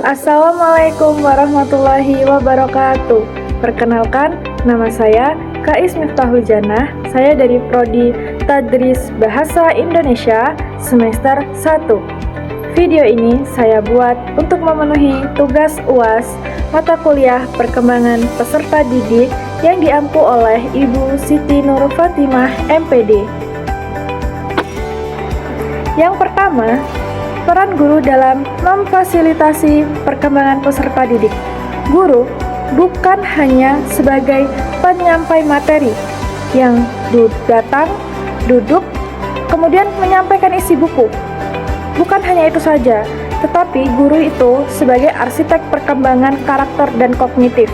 Assalamualaikum warahmatullahi wabarakatuh. Perkenalkan, nama saya Kais Miftahul Janah. Saya dari Prodi Tadris Bahasa Indonesia semester 1. Video ini saya buat untuk memenuhi tugas UAS mata kuliah perkembangan peserta didik yang diampu oleh Ibu Siti Nur Fatimah, MPD. Yang pertama, peran guru dalam memfasilitasi perkembangan peserta didik. Guru bukan hanya sebagai penyampai materi yang datang, duduk, kemudian menyampaikan isi buku. Bukan hanya itu saja, tetapi guru itu sebagai arsitek perkembangan karakter dan kognitif,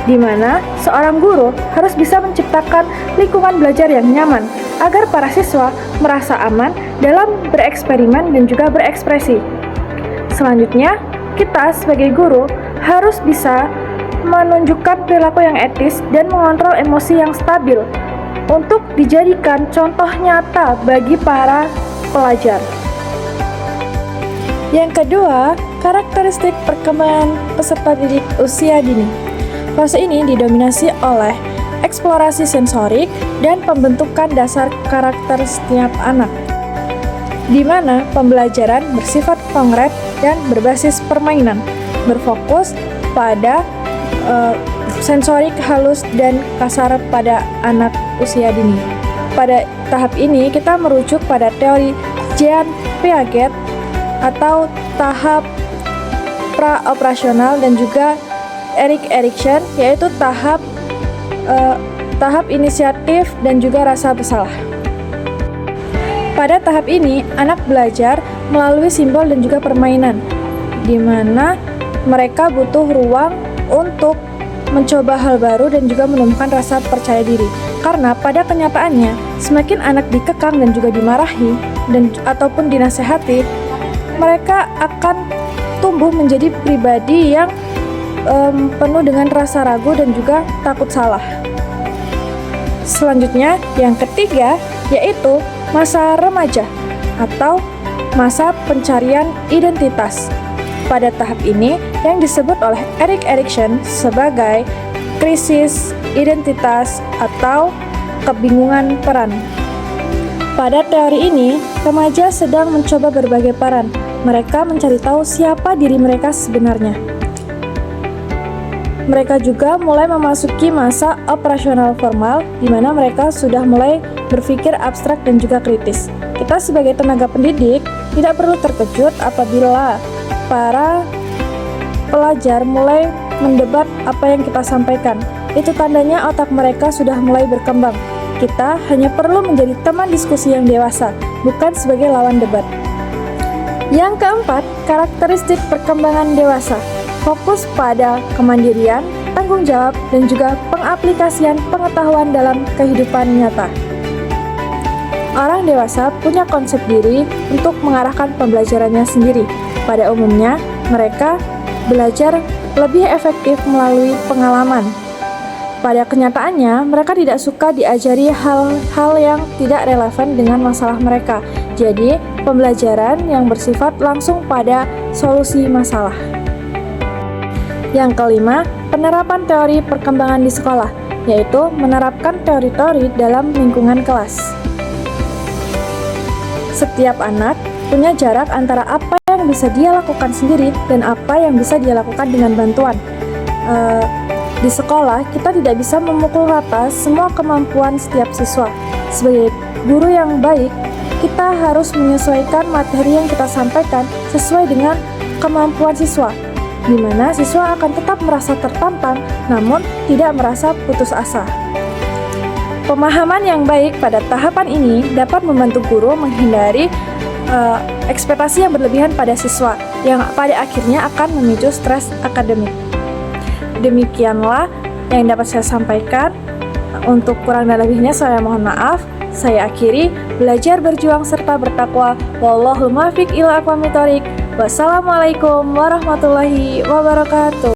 di mana seorang guru harus bisa menciptakan lingkungan belajar yang nyaman agar para siswa merasa aman dalam bereksperimen dan juga berekspresi. Selanjutnya, kita sebagai guru harus bisa menunjukkan perilaku yang etis dan mengontrol emosi yang stabil untuk dijadikan contoh nyata bagi para pelajar. Yang kedua, karakteristik perkembangan peserta didik usia dini. Fase ini didominasi oleh eksplorasi sensorik dan pembentukan dasar karakter setiap anak, di mana pembelajaran bersifat konkret dan berbasis permainan, berfokus pada sensorik halus dan kasar pada anak usia dini. Pada tahap ini kita merujuk pada teori Jean Piaget atau tahap pra-operasional dan juga Erik Erikson, yaitu tahap inisiatif dan juga rasa bersalah. Pada tahap ini, anak belajar melalui simbol dan juga permainan, di mana mereka butuh ruang untuk mencoba hal baru dan juga menemukan rasa percaya diri. Karena pada kenyataannya, semakin anak dikekang dan juga dimarahi ataupun dinasehati, mereka akan tumbuh menjadi pribadi yang penuh dengan rasa ragu dan juga takut salah. Selanjutnya, yang ketiga yaitu masa remaja atau masa pencarian identitas. Pada tahap ini yang disebut oleh Erik Erikson sebagai krisis identitas atau kebingungan peran. Pada teori ini, remaja sedang mencoba berbagai peran. Mereka mencari tahu siapa diri mereka sebenarnya. Mereka juga mulai memasuki masa operasional formal, di mana mereka sudah mulai berpikir abstrak dan juga kritis. Kita sebagai tenaga pendidik tidak perlu terkejut apabila para pelajar mulai mendebat apa yang kita sampaikan. Itu tandanya otak mereka sudah mulai berkembang. Kita hanya perlu menjadi teman diskusi yang dewasa, bukan sebagai lawan debat. Yang keempat, karakteristik perkembangan dewasa. Fokus pada kemandirian, tanggung jawab, dan juga pengaplikasian pengetahuan dalam kehidupan nyata. Orang dewasa punya konsep diri untuk mengarahkan pembelajarannya sendiri. Pada umumnya, mereka belajar lebih efektif melalui pengalaman. Pada kenyataannya, mereka tidak suka diajari hal-hal yang tidak relevan dengan masalah mereka. Jadi, pembelajaran yang bersifat langsung pada solusi masalah. Yang kelima, penerapan teori perkembangan di sekolah, yaitu menerapkan teori-teori dalam lingkungan kelas. Setiap anak punya jarak antara apa yang bisa dia lakukan sendiri dan apa yang bisa dia lakukan dengan bantuan. Di sekolah, kita tidak bisa memukul rata semua kemampuan setiap siswa. Sebagai guru yang baik, kita harus menyesuaikan materi yang kita sampaikan sesuai dengan kemampuan siswa, di mana siswa akan tetap merasa tertantang namun tidak merasa putus asa. Pemahaman yang baik pada tahapan ini dapat membantu guru menghindari ekspektasi yang berlebihan pada siswa yang pada akhirnya akan memicu stres akademik. Demikianlah yang dapat saya sampaikan. Untuk kurang dan lebihnya saya mohon maaf. Saya akhiri, belajar, berjuang, serta bertakwa. Wallahul muwaffiq ila aqwamit thoriq. Wassalamualaikum warahmatullahi wabarakatuh.